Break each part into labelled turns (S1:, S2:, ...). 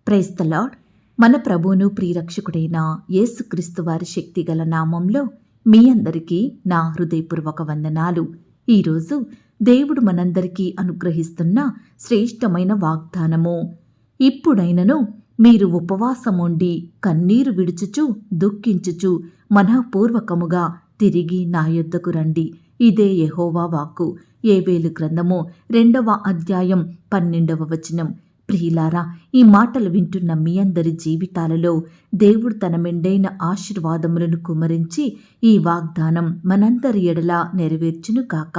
S1: Praise the lord. మన ప్రభువును ప్రియరక్షకుడైన యేసుక్రీస్తు వారి శక్తిగల నామంలో మీ అందరికీ నా హృదయపూర్వక వందనాలు. ఈరోజు దేవుడు మనందరికీ అనుగ్రహిస్తున్న శ్రేష్టమైన వాగ్దానము. ఇప్పుడైనను మీరు ఉపవాసముండి కన్నీరు విడుచుచు దుఃఖించుచు మనఃపూర్వకముగా తిరిగి నా యొద్దకు రండి. ఇదే యెహోవా వాక్కు. యోవేలు గ్రంథము 2వ అధ్యాయం 12వ వచనం. ప్రియులారా, ఈ మాటలు వింటున్న మీ అందరి జీవితాలలో దేవుడు తన మెండైన ఆశీర్వాదములను కుమరించి ఈ వాగ్దానం మనందరి ఎడల నెరవేర్చును కాక.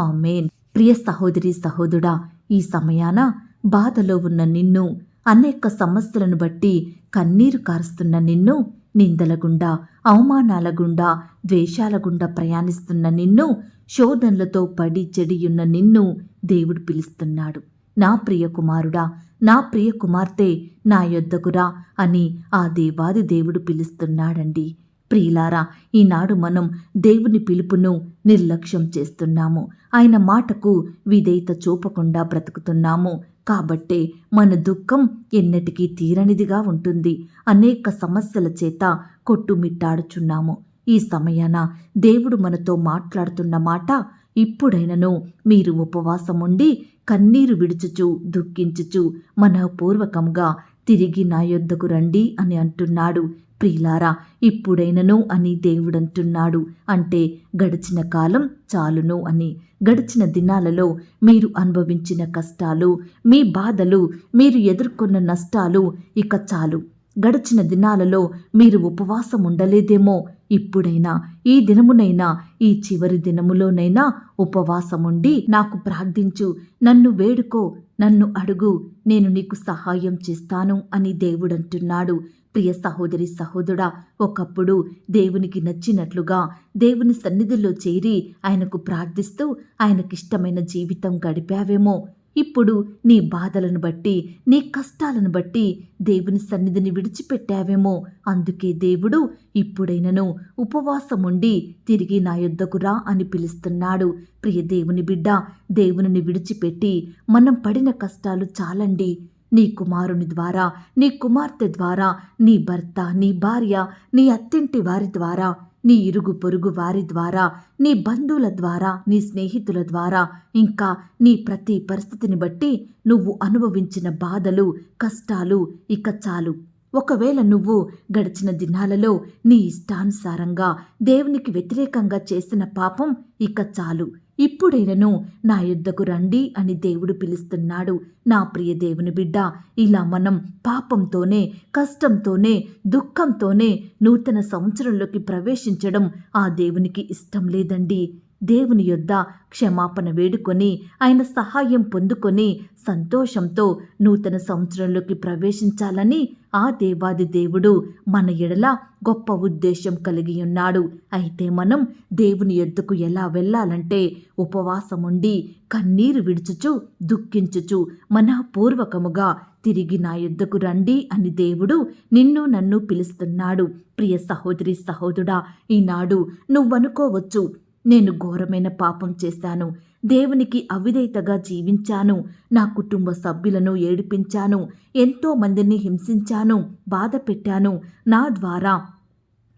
S1: ఆమేన్. ప్రియ సహోదరి సహోదరుడా, ఈ సమయాన బాధలో ఉన్న నిన్ను, అనేక సమస్యలను బట్టి కన్నీరు కారుస్తున్న నిన్ను, నిందల గుండా, అవమానాల గుండా, ద్వేషాల గుండా ప్రయాణిస్తున్న నిన్ను, శోధనలతో పడి చెడియున్న నిన్ను దేవుడు పిలుస్తున్నాడు. నా ప్రియ కుమారుడా, నా ప్రియ కుమార్తె, నా యొద్దకు రా అని ఆ దేవాది దేవుడు పిలుస్తున్నాడండి. ప్రియులారా, ఈనాడు మనం దేవుని పిలుపును నిర్లక్ష్యం చేస్తున్నాము. ఆయన మాటకు విధేయత చూపకుండా బ్రతుకుతున్నాము. కాబట్టే మన దుఃఖం ఎన్నటికీ తీరనిదిగా ఉంటుంది. అనేక సమస్యల చేత కొట్టుమిట్టాడుచున్నాము. ఈ సమయాన దేవుడు మనతో మాట్లాడుతున్న మాట, ఇప్పుడైనను మీరు ఉపవాసముండి కన్నీరు విడుచుచు దుఃఖించుచు మనఃపూర్వకంగా తిరిగి నా యొద్దకు రండి అని అంటున్నాడు. ప్రియులారా, ఇప్పుడైనను అని దేవుడంటున్నాడు. అంటే గడిచిన కాలం చాలును అని. గడిచిన దినాలలో మీరు అనుభవించిన కష్టాలు, మీ బాధలు, మీరు ఎదుర్కొన్న నష్టాలు ఇక చాలు. గడిచిన దినాలలో మీరు ఉపవాసం ఉండలేదేమో. ఇప్పుడైనా, ఈ దినమునైనా, ఈ చివరి దినములోనైనా ఉపవాసముండి నాకు ప్రార్థించు, నన్ను వేడుకో, నన్ను అడుగు, నేను నీకు సహాయం చేస్తాను అని దేవుడంటున్నాడు. ప్రియ సహోదరి సహోదరుడా, ఒకప్పుడు దేవునికి నచ్చినట్లుగా దేవుని సన్నిధిలో చేరి ఆయనకు ప్రార్థిస్తూ ఆయనకిష్టమైన జీవితం గడిపావేమో. ఇప్పుడు నీ బాధలను బట్టి, నీ కష్టాలను బట్టి దేవుని సన్నిధిని విడిచిపెట్టావేమో. అందుకే దేవుడు ఇప్పుడైనను ఉపవాసముండి తిరిగి నా యొద్దకు రా అని పిలుస్తున్నాడు. ప్రియ దేవుని బిడ్డ, దేవునిని విడిచిపెట్టి మనం పడిన కష్టాలు చాలండి. నీ కుమారుని ద్వారా, నీ కుమార్తె ద్వారా, నీ భర్త, నీ భార్య, నీ అత్తింటి వారి ద్వారా, నీ ఇరుగు పొరుగు వారి ద్వారా, నీ బంధువుల ద్వారా, నీ స్నేహితుల ద్వారా, ఇంకా నీ ప్రతి పరిస్థితిని బట్టి నువ్వు అనుభవించిన బాధలు, కష్టాలు ఇక చాలు. ఒకవేళ నువ్వు గడిచిన దినాలలో నీ ఇష్టానుసారంగా దేవునికి వ్యతిరేకంగా చేసిన పాపం ఇక చాలు. ఇప్పుడైనను నా యొద్దకు రండి అని దేవుడు పిలుస్తున్నాడు. నా ప్రియ దేవుని బిడ్డ, ఇలా మనం పాపంతోనే, కష్టంతోనే, దుఃఖంతోనే నూతన సంవత్సరంలోకి ప్రవేశించడం ఆ దేవునికి ఇష్టం లేదండి. దేవుని యొద్ద క్షమాపణ వేడుకొని ఆయన సహాయం పొందుకొని సంతోషంతో నూతన సంవత్సరంలోకి ప్రవేశించాలని ఆ దేవాది దేవుడు మన ఎడల గొప్ప ఉద్దేశం కలిగి ఉన్నాడు. అయితే మనం దేవుని యొద్దకు ఎలా వెళ్ళాలంటే ఉపవాసముండి కన్నీరు విడుచుచు దుఃఖించుచు మనఃపూర్వకముగా తిరిగి నా యొద్దకు రండి అని దేవుడు నిన్ను నన్ను పిలుస్తున్నాడు. ప్రియ సహోదరి సహోదరుడా, ఈనాడు నువ్వనుకోవచ్చు, నేను ఘోరమైన పాపం చేశాను, దేవునికి అవిధేయతగా జీవించాను, నా కుటుంబ సభ్యులను ఏడిపించాను, ఎంతో మందిని హింసించాను, బాధ పెట్టాను, నా ద్వారా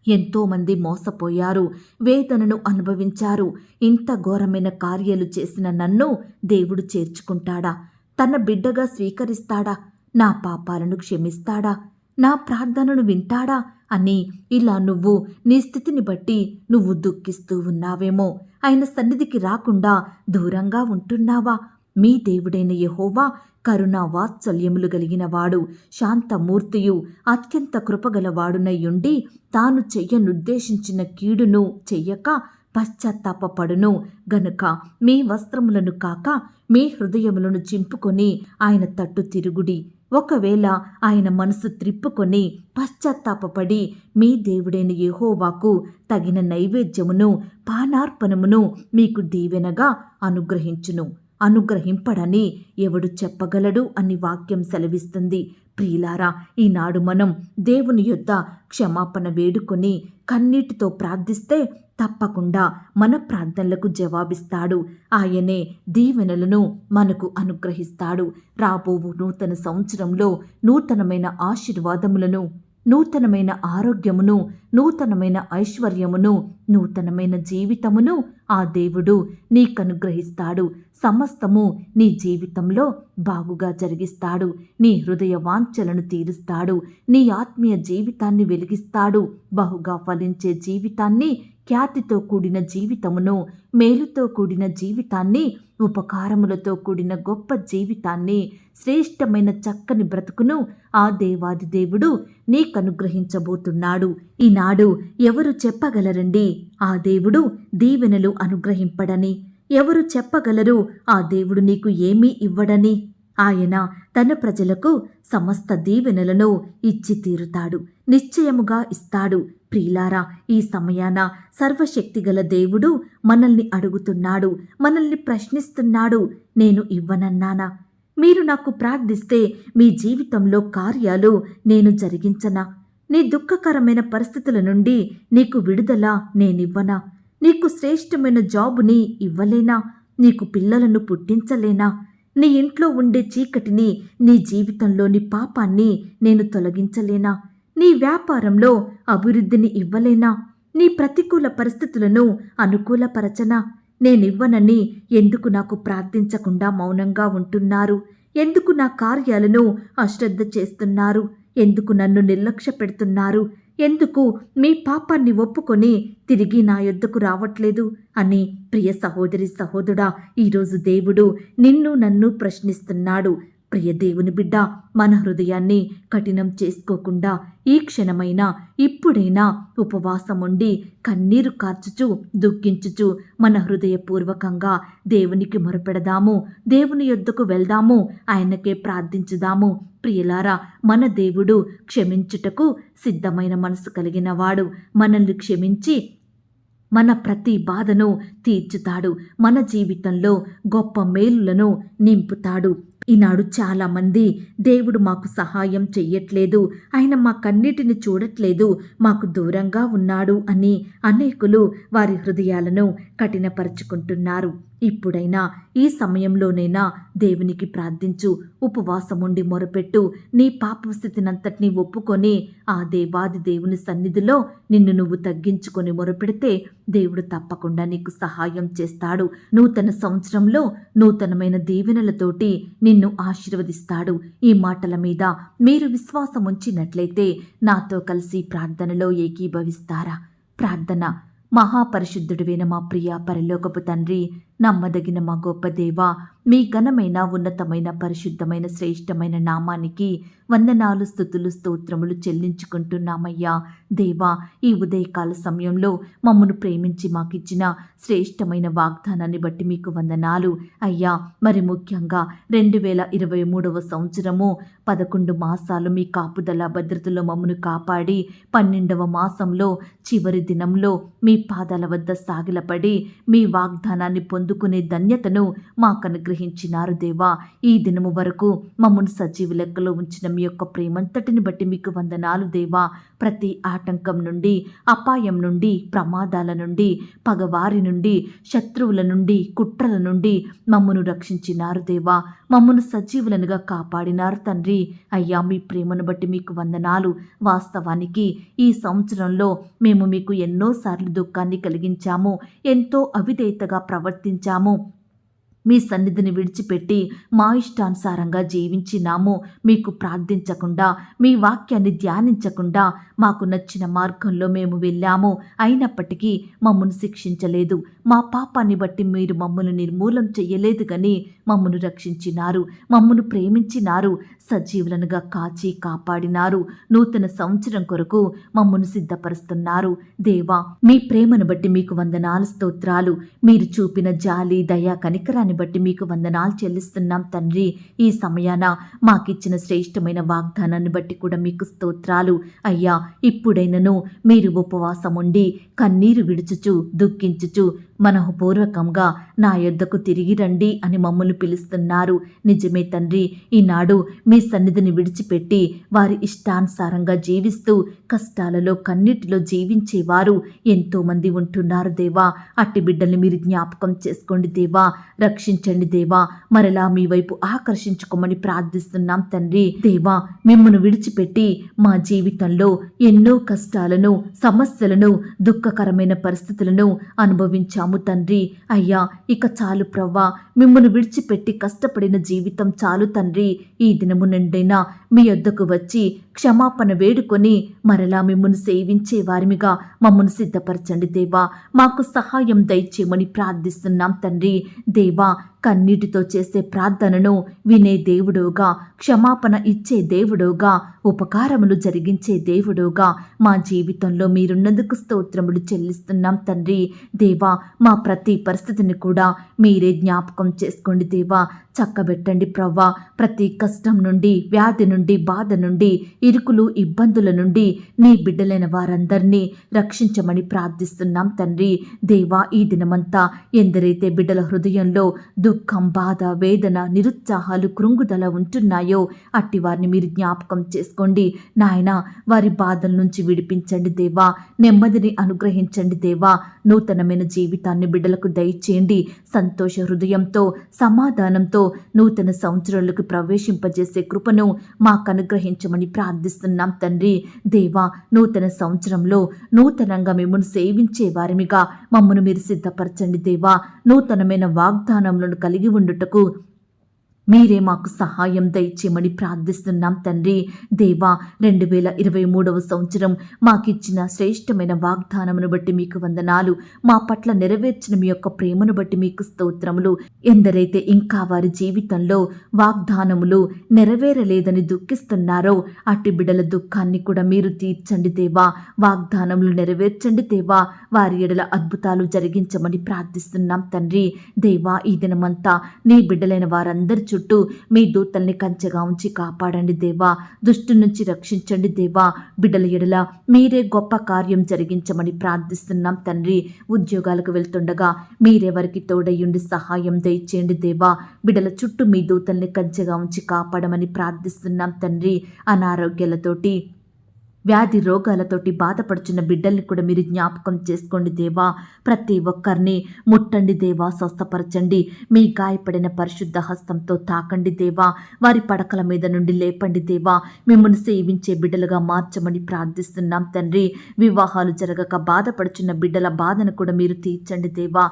S1: ఎంతోమంది మోసపోయారు, వేదనను అనుభవించారు. ఇంత ఘోరమైన కార్యాలు చేసిన నన్ను దేవుడు చేర్చుకుంటాడా? తన బిడ్డగా స్వీకరిస్తాడా? నా పాపాలను క్షమిస్తాడా? నా ప్రార్థనను వింటాడా అని ఇలా నువ్వు నీ స్థితిని బట్టి నువ్వు దుఃఖిస్తూ ఉన్నావేమో. ఆయన సన్నిధికి రాకుండా దూరంగా ఉంటున్నావా? మీ దేవుడైన యెహోవా కరుణా వాత్సల్యములు కలిగిన వాడు, శాంతమూర్తియు, అత్యంత కృపగలవాడునయ్యుండి తాను చెయ్యనుద్దేశించిన కీడును చెయ్యక పశ్చాత్తాపపడును గనుక మీ వస్త్రములను కాక మీ హృదయములను చింపుకొని ఆయన తట్టు తిరుగుడి. ఒకవేళ ఆయన మనసు త్రిప్పుకొని పశ్చాత్తాపపడి మీ దేవుడైన యెహోవాకు తగిన నైవేద్యమును పానార్పణమును మీకు దీవెనగా అనుగ్రహించును. అనుగ్రహింపడని ఎవడు చెప్పగలడు అని వాక్యం సెలవిస్తుంది. ప్రియులారా, ఈనాడు మనం దేవుని యొద్ద క్షమాపణ వేడుకొని కన్నీటితో ప్రార్థిస్తే తప్పకుండా మన ప్రార్థనలకు జవాబిస్తాడు. ఆయనే దీవెనలను మనకు అనుగ్రహిస్తాడు. రాబోవు నూతన సంవత్సరంలో నూతనమైన ఆశీర్వాదములను, నూతనమైన ఆరోగ్యమును, నూతనమైన ఐశ్వర్యమును, నూతనమైన జీవితమును ఆ దేవుడు నీకనుగ్రహిస్తాడు. సమస్తము నీ జీవితంలో బాగుగా జరిగిస్తాడు. నీ హృదయ వాంఛలను తీరుస్తాడు. నీ ఆత్మీయ జీవితాన్ని వెలిగిస్తాడు. బహుగా ఫలించే జీవితాన్ని, ఖ్యాతితో కూడిన జీవితమును, మేలుతో కూడిన జీవితాన్ని, ఉపకారములతో కూడిన గొప్ప జీవితాన్ని, శ్రేష్టమైన చక్కని బ్రతుకును ఆ దేవాది దేవుడు నీకనుగ్రహించబోతున్నాడు. ఈనాడు ఎవరు చెప్పగలరండి ఆ దేవుడు దీవెనలు అనుగ్రహింపడని? ఎవరు చెప్పగలరు ఆ దేవుడు నీకు ఏమీ ఇవ్వడని? ఆయన తన ప్రజలకు సమస్త దీవెనలను ఇచ్చి తీరుతాడు, నిశ్చయముగా ఇస్తాడు. ప్రియులారా, ఈ సమయాన సర్వశక్తిగల దేవుడు మనల్ని అడుగుతున్నాడు, మనల్ని ప్రశ్నిస్తున్నాడు. నేను ఇవ్వనన్నానా? మీరు నాకు ప్రార్థిస్తే మీ జీవితంలో కార్యాలు నేను జరిగించనా? నీ దుఃఖకరమైన పరిస్థితుల నుండి నీకు విడుదల నేనివ్వనా? నీకు శ్రేష్టమైన జాబుని ఇవ్వలేనా? నీకు పిల్లలను పుట్టించలేనా? నీ ఇంట్లో ఉండే చీకటిని, నీ జీవితంలోని పాపాన్ని నేను తొలగించలేనా? నీ వ్యాపారంలో అభివృద్ధిని ఇవ్వలేనా? నీ ప్రతికూల పరిస్థితులను అనుకూలపరచనా? నేనివ్వనని ఎందుకు నాకు ప్రార్థించకుండా మౌనంగా ఉంటున్నారు? ఎందుకు నా కార్యాలను అశ్రద్ధ చేస్తున్నారు? ఎందుకు నన్ను నిర్లక్ష్య పెడుతున్నారు? ఎందుకు మీ పాపాన్ని ఒప్పుకొని తిరిగి నా యొద్దకు రావట్లేదు అని ప్రియ సహోదరి సహోదరుడా, ఈరోజు దేవుడు నిన్ను నన్ను ప్రశ్నిస్తున్నాడు. ప్రియ దేవుని బిడ్డ, మన హృదయాన్ని కఠినం చేసుకోకుండా ఈ క్షణమైనా, ఇప్పుడైనా ఉపవాసం ఉండి కన్నీరు కార్చుచు, దుఃఖించుచు మన హృదయపూర్వకంగా దేవునికి మొరపెడదాము. దేవుని యొద్దకు వెళ్దాము, ఆయనకే ప్రార్థించుదాము. ప్రియులారా, మన దేవుడు క్షమించుటకు సిద్ధమైన మనసు కలిగినవాడు. మనల్ని క్షమించి మన ప్రతి బాధను తీర్చుతాడు. మన జీవితంలో గొప్ప మేలులను నింపుతాడు. ఈనాడు చాలామంది దేవుడు మాకు సహాయం చెయ్యట్లేదు, ఆయన మా కన్నిటిని చూడట్లేదు, మాకు దూరంగా ఉన్నాడు అని అనేకులు వారి హృదయాలను కఠినపరుచుకుంటున్నారు. ఇప్పుడైనా, ఈ సమయంలోనైనా దేవునికి ప్రార్థించు, ఉపవాసముండి మొరపెట్టు. నీ పాపస్థితినంతటినీ ఒప్పుకొని ఆ దేవాది దేవుని సన్నిధిలో నిన్ను నువ్వు తగ్గించుకొని మొరపెడితే దేవుడు తప్పకుండా నీకు సహాయం చేస్తాడు. నూతన సంవత్సరంలో నూతనమైన దీవెనలతోటి నిన్ను ఆశీర్వదిస్తాడు. ఈ మాటల మీద మీరు విశ్వాసం ఉంచినట్లయితే నాతో కలిసి ప్రార్థనలో ఏకీభవిస్తారా? ప్రార్థన. మహాపరిశుద్ధుడివైన మా ప్రియ పరలోకపు తండ్రి, నమ్మదగిన మా గొప్ప దేవా, మీ ఘనమైన, ఉన్నతమైన, పరిశుద్ధమైన, శ్రేష్టమైన నామానికి వందనాలు, స్తుతులు, స్తోత్రములు చెల్లించుకుంటున్నామయ్యా. దేవా, ఈ ఉదయకాల సమయంలో మమ్మను ప్రేమించి మాకిచ్చిన శ్రేష్టమైన వాగ్దానాన్ని బట్టి మీకు వందనాలు అయ్యా. మరి ముఖ్యంగా 2023వ సంవత్సరము 11 మాసాలు మీ కాపుదల భద్రతలో మమ్మను కాపాడి 12వ మాసంలో చివరి దినంలో మీ పాదాల వద్ద సాగిలపడి మీ వాగ్దానాన్ని పొందుకునే ధన్యతను మాకు అనుగ్రహించినారు దేవా. ఈ దినము వరకు మమ్మను సజీవ లెక్కలో ఉంచిన మీ యొక్క ప్రేమంతటిని బట్టి మీకు వందనాలు దేవా. ప్రతి ఆటంకం నుండి, అపాయం నుండి, ప్రమాదాల నుండి, పగవారి నుండి, శత్రువుల నుండి, కుట్రల నుండి మమ్మను రక్షించినారు దేవా. మమ్మను సజీవులనుగా కాపాడినారు తండ్రి. అయ్యా, మీ ప్రేమను బట్టి మీకు వందనాలు. వాస్తవానికి ఈ సంవత్సరంలో మేము మీకు ఎన్నోసార్లు దుఃఖాన్ని కలిగించాము, ఎంతో అవిధేయతగా ప్రవర్తించాము, మీ సన్నిధిని విడిచిపెట్టి మా ఇష్టానుసారంగా జీవించినాము. మీకు ప్రార్థించకుండా, మీ వాక్యాన్ని ధ్యానించకుండా మాకు నచ్చిన మార్గంలో మేము వెళ్ళాము. అయినప్పటికీ మమ్మను శిక్షించలేదు. మా పాపాన్ని బట్టి మీరు మమ్మను నిర్మూలం చెయ్యలేదు కానీ మమ్మను రక్షించినారు, మమ్మను ప్రేమించినారు, సజీవులనుగా కాచి కాపాడినారు. నూతన సంవత్సరం కొరకు మమ్మను సిద్ధపరుస్తున్నారు దేవా. మీ ప్రేమను బట్టి మీకు వందనాలు, స్తోత్రాలు. మీరు చూపిన జాలి, దయ, కనికరాన్ని బట్టి మీకు వందనాలు చెల్లిస్తున్నాం తండ్రి. ఈ సమయాన మాకిచ్చిన శ్రేష్టమైన వాగ్దానాన్ని బట్టి కూడా మీకు స్తోత్రాలు అయ్యా. ఇప్పుడైనను మీరు ఉపవాసం ఉండి కన్నీరు విడుచుచు, దుఃఖించుచు మనఃపూర్వకంగా నా యొద్దకు తిరిగి రండి అని మమ్మల్ని పిలుస్తున్నారు. నిజమే తండ్రి, ఈనాడు మీ సన్నిధిని విడిచిపెట్టి వారి ఇష్టానుసారంగా జీవిస్తూ కష్టాలలో కన్నీటిలో జీవించేవారు ఎంతోమంది ఉంటున్నారు దేవా. అట్టి బిడ్డల్ని మీరు జ్ఞాపకం చేసుకోండి దేవా, రక్షించండి దేవా, మరలా మీ వైపు ఆకర్షించుకోమని ప్రార్థిస్తున్నాం తండ్రి. దేవా, మిమ్మల్ని విడిచిపెట్టి మా జీవితంలో ఎన్నో కష్టాలను, సమస్యలను, దుఃఖకరమైన పరిస్థితులను అనుభవించాము తండ్రి. అయ్యా, ఇక చాలు ప్రవ్వా, మిమ్మల్ని విడిచిపెట్టి కష్టపడిన జీవితం చాలు తండ్రి. ఈ దినము నుండైనా మీ యొద్దకు వచ్చి క్షమాపణ వేడుకొని మరలా మిమ్మల్ని సేవించే వారిమిగా మమ్మల్ని సిద్ధపరచండి దేవా. మాకు సహాయం దయచేయమని ప్రార్థిస్తున్నాం తండ్రి. దేవా, కన్నీటితో చేసే ప్రార్థనను వినే దేవుడుగా, క్షమాపణ ఇచ్చే దేవుడుగా, ఉపకారములు జరిగించే దేవుడుగా మా జీవితంలో మీరున్నందుకు స్తోత్రములు చెల్లిస్తున్నాం తండ్రి. దేవా, మా ప్రతి పరిస్థితిని కూడా మీరే జ్ఞాపకం చేసుకోండి దేవా. చక్కబెట్టండి ప్రవ్వా. ప్రతి కష్టం నుండి, వ్యాధి నుండి, బాధ నుండి, ఇరుకులు, ఇబ్బందుల నుండి నీ బిడ్డలైన వారందరినీ రక్షించమని ప్రార్థిస్తున్నాం తండ్రి. దేవా, ఈ దినమంతా ఎందరైతే బిడ్డల హృదయంలో దుఃఖం, బాధ, వేదన, నిరుత్సాహాలు, కృంగుదల ఉంటున్నాయో అట్టి వారిని మీరు జ్ఞాపకం చేసుకోండి నాయన. వారి బాధల నుంచి విడిపించండి దేవా. నెమ్మదిని అనుగ్రహించండి దేవా. నూతనమైన జీవితాన్ని బిడ్డలకు దయచేయండి. సంతోష హృదయంతో, సమాధానంతో నూతన సంవత్సరాలకు ప్రవేశింపజేసే కృపను మాకు అనుగ్రహించమని ప్రార్థిస్తున్నాం తండ్రి. దేవా, నూతన సంవత్సరంలో నూతనంగా మిమ్మల్ని సేవించే వారిమిగా మమ్మను మీరు సిద్ధపరచండి దేవా. నూతనమైన వాగ్దానములను కలిగి ఉండుటకు మీరే మాకు సహాయం దయచేయమని ప్రార్థిస్తున్నాం తండ్రి. దేవా, 2023వ సంవత్సరం మాకిచ్చిన శ్రేష్టమైన వాగ్దానమును బట్టి మీకు వందనాలు. మా పట్ల నెరవేర్చిన మీ యొక్క ప్రేమను బట్టి మీకు స్తోత్రములు. ఎందరైతే ఇంకా వారి జీవితంలో వాగ్దానములు నెరవేరలేదని దుఃఖిస్తున్నారో అట్టి బిడ్డల దుఃఖాన్ని కూడా మీరు తీర్చండి దేవా. వాగ్దానములు నెరవేర్చండి దేవా. వారి ఎడల అద్భుతాలు జరిగించమని ప్రార్థిస్తున్నాం తండ్రి. దేవా, ఈ దినమంతా నీ బిడ్డలైన వారందరి చుట్టూ మీ దూతల్ని కంచెగా ఉంచి కాపాడండి దేవా. దుష్టు నుంచి రక్షించండి దేవా. బిడ్డల ఎడల మీరే గొప్ప కార్యం జరిగించమని ప్రార్థిస్తున్నాం తండ్రి. ఉద్యోగాలకు వెళ్తుండగా మీరే వారికి తోడయ్యుండి సహాయం దయచేయండి దేవా. బిడ్డల చుట్టూ మీ దూతల్ని కంచెగా ఉంచి కాపాడమని ప్రార్థిస్తున్నాం తండ్రి. అనారోగ్యాలతోటి, వ్యాధి రోగాలతోటి బాధపడుచున్న బిడ్డల్ని కూడా మీరు జ్ఞాపకం చేసుకోండి దేవా. ప్రతి ఒక్కరిని ముట్టండి దేవా, స్వస్థపరచండి. మీ గాయపడిన పరిశుద్ధ హస్తంతో తాకండి దేవా. వారి పడకల మీద నుండి లేపండి దేవా. మిమ్మల్ని సేవించే బిడ్డలుగా మార్చమని ప్రార్థిస్తున్నాం తండ్రి. వివాహాలు జరగక బాధపడుచున్న బిడ్డల బాధను కూడా మీరు తీర్చండి దేవా.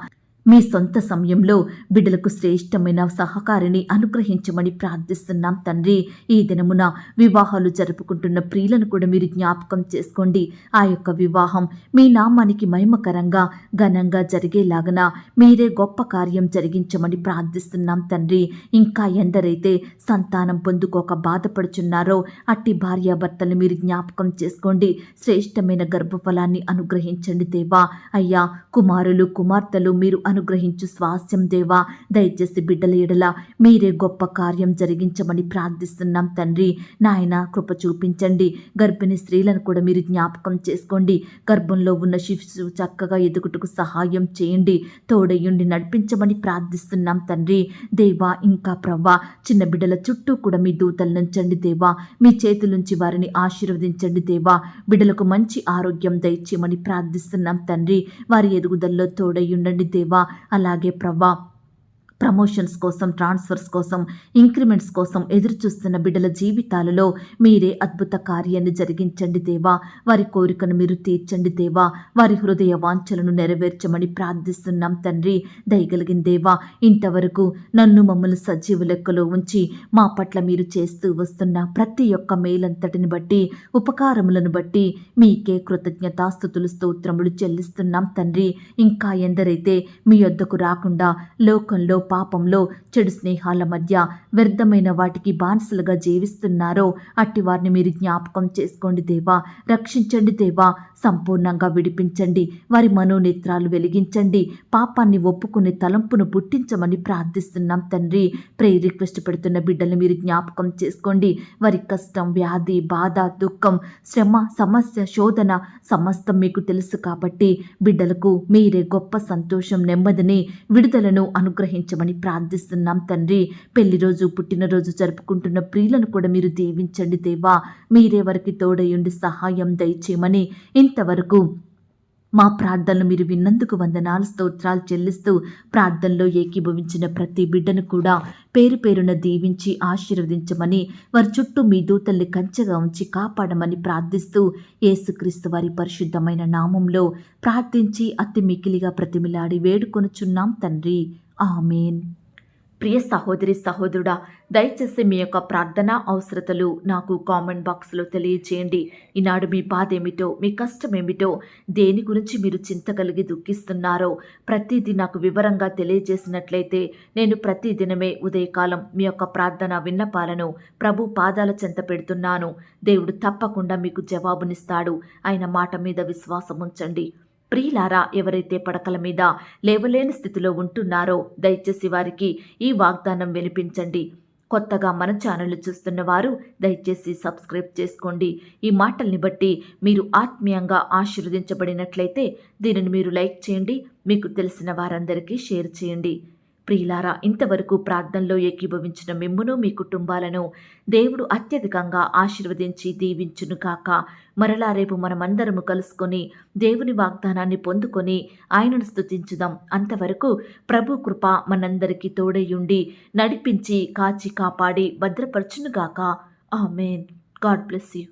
S1: మీ సొంత సమయంలో బిడ్డలకు శ్రేష్టమైన సహకారిని అనుగ్రహించమని ప్రార్థిస్తున్నాం తండ్రి. ఈ దినమున వివాహాలు జరుపుకుంటున్న ప్రియులను కూడా మీరు జ్ఞాపకం చేసుకోండి. ఆ యొక్క వివాహం మీ నామానికి మహిమకరంగా, ఘనంగా జరిగేలాగన మీరే గొప్ప కార్యం జరిగించమని ప్రార్థిస్తున్నాం తండ్రి. ఇంకా ఎందరైతే సంతానం పొందుకోక బాధపడుచున్నారో అట్టి భార్యాభర్తలు మీరు జ్ఞాపకం చేసుకోండి. శ్రేష్టమైన గర్భఫలాన్ని అనుగ్రహించండి దేవా. అయ్యా, కుమారులు, కుమార్తెలు మీరు అనుగ్రహించు స్వాస్యం దేవా. దయచేసి బిడ్డల ఎడల మీరే గొప్ప కార్యం జరిగించమని ప్రార్థిస్తున్నాం తండ్రి. నాయన, కృప చూపించండి. గర్భిణీ స్త్రీలను కూడా మీరు జ్ఞాపకం చేసుకోండి. గర్భంలో ఉన్న శిశువు చక్కగా ఎదుగుటకు సహాయం చేయండి. తోడయుండి నడిపించమని ప్రార్థిస్తున్నాం తండ్రి. దేవా, ఇంకా ప్రవ్వా, చిన్న బిడ్డల చుట్టూ కూడా మీ దూతలు నుంచండి దేవా. మీ చేతులుంచి వారిని ఆశీర్వదించండి దేవా. బిడ్డలకు మంచి ఆరోగ్యం దయచేయమని ప్రార్థిస్తున్నాం తండ్రి. వారి ఎదుగుదలలో తోడయుండండి దేవా. అలాగే ప్రవ్వా, ప్రమోషన్స్ కోసం, ట్రాన్స్ఫర్స్ కోసం, ఇంక్రిమెంట్స్ కోసం ఎదురు చూస్తున్న బిడ్డల జీవితాలలో మీరే అద్భుత కార్యాన్ని జరిగించండి దేవా. వారి కోరికను మీరు తీర్చండి దేవా. వారి హృదయ వాంఛలను నెరవేర్చమని ప్రార్థిస్తున్నాం తండ్రి. దయగలిగిన దేవా, ఇంతవరకు నన్ను మమ్మల్ని సజీవ లెక్కలో ఉంచి మా పట్ల మీరు చేస్తూ వస్తున్న ప్రతి ఒక్క మేలంతటిని బట్టి, ఉపకారములను బట్టి మీకే కృతజ్ఞతాస్తుతులు, స్తోత్రములు చెల్లిస్తున్నాం తండ్రి. ఇంకా ఎందరైతే మీ యొద్దకు రాకుండా లోకంలో పాపంలో, చెడు స్నేహాల మధ్య వ్యర్థమైన వాటికి బానిసలుగా జీవిస్తున్నారో అట్టి వారిని మీరు జ్ఞాపకం చేసుకోండి దేవా. రక్షించండి దేవా. సంపూర్ణంగా విడిపించండి. వారి మనోనేత్రాలు వెలిగించండి. పాపాన్ని ఒప్పుకునే తలంపును పుట్టించమని ప్రార్థిస్తున్నాం తండ్రి. ప్రేయర్ రిక్వెస్ట్ పెడుతున్న బిడ్డల్ని మీరు జ్ఞాపకం చేసుకోండి. వారి కష్టం, వ్యాధి, బాధ, దుఃఖం, శ్రమ, సమస్య, శోధన సమస్తం మీకు తెలుసు కాబట్టి బిడ్డలకు మీరే గొప్ప సంతోషం, నెమ్మదిని, విడుదలను అనుగ్రహించమని ప్రార్థిస్తున్నాం తండ్రి. పెళ్లి రోజు, పుట్టినరోజు జరుపుకుంటున్న ప్రియులను కూడా మీరు దీవించండి దేవా. మీరే వారికి తోడయుండి సహాయం దయచేయమని ఇంతవరకు మా ప్రార్థనలు మీరు విన్నందుకు వందనాలు, స్తోత్రాలు చెల్లిస్తూ ప్రార్థనలో ఏకీభవించిన ప్రతి బిడ్డను కూడా పేరు పేరున దీవించి ఆశీర్వదించమని, వారి చుట్టూ మీ దూతల్ని కంచెగా ఉంచి కాపాడమని ప్రార్థిస్తూ యేసుక్రీస్తు వారి పరిశుద్ధమైన నామంలో ప్రార్థించి అతి మికిలిగా ప్రతిమిలాడి వేడుకొనుచున్నాం తండ్రి. ఆమేన్. ప్రియ సహోదరి, సహోదరుడా, దయచేసి మీ యొక్క ప్రార్థన అవసరతలు నాకు కామెంట్ బాక్స్లో తెలియచేయండి. ఈనాడు మీ బాధ ఏమిటో, మీ కష్టం ఏమిటో, దేని గురించి మీరు చింత కలిగి దుఃఖిస్తున్నారో ప్రతిదీ నాకు వివరంగా తెలియజేసినట్లయితే నేను ప్రతిదినమే ఉదయకాలం మీ యొక్క ప్రార్థన విన్నపాలను ప్రభు పాదాల చెంత పెడుతున్నాను. దేవుడు తప్పకుండా మీకు జవాబునిస్తాడు. ఆయన మాట మీద విశ్వాసం ఉంచండి. ప్రియులారా, ఎవరైతే పడకల మీద లేవలేని స్థితిలో ఉంటున్నారో దయచేసి వారికి ఈ వాగ్దానం వినిపించండి. కొత్తగా మన ఛానల్ చూస్తున్న వారు దయచేసి సబ్స్క్రైబ్ చేసుకోండి. ఈ మాటల్ని బట్టి మీరు ఆత్మీయంగా ఆశీర్వదించబడినట్లయితే దీనిని మీరు లైక్ చేయండి, మీకు తెలిసిన వారందరికీ షేర్ చేయండి. ప్రియులారా, ఇంతవరకు ప్రార్థనలో ఏకీభవించిన మిమ్మును, మీ కుటుంబాలను దేవుడు అత్యధికంగా ఆశీర్వదించి దీవించును కాక. మరలా రేపు మనమందరము కలుసుకొని దేవుని వాగ్దానాన్ని పొందుకొని ఆయనను స్తుతించుదాం. అంతవరకు ప్రభు కృప మనందరికీ తోడయుండి నడిపించి కాచి కాపాడి భద్రపరచునుగాక. ఆమేన్. God bless you.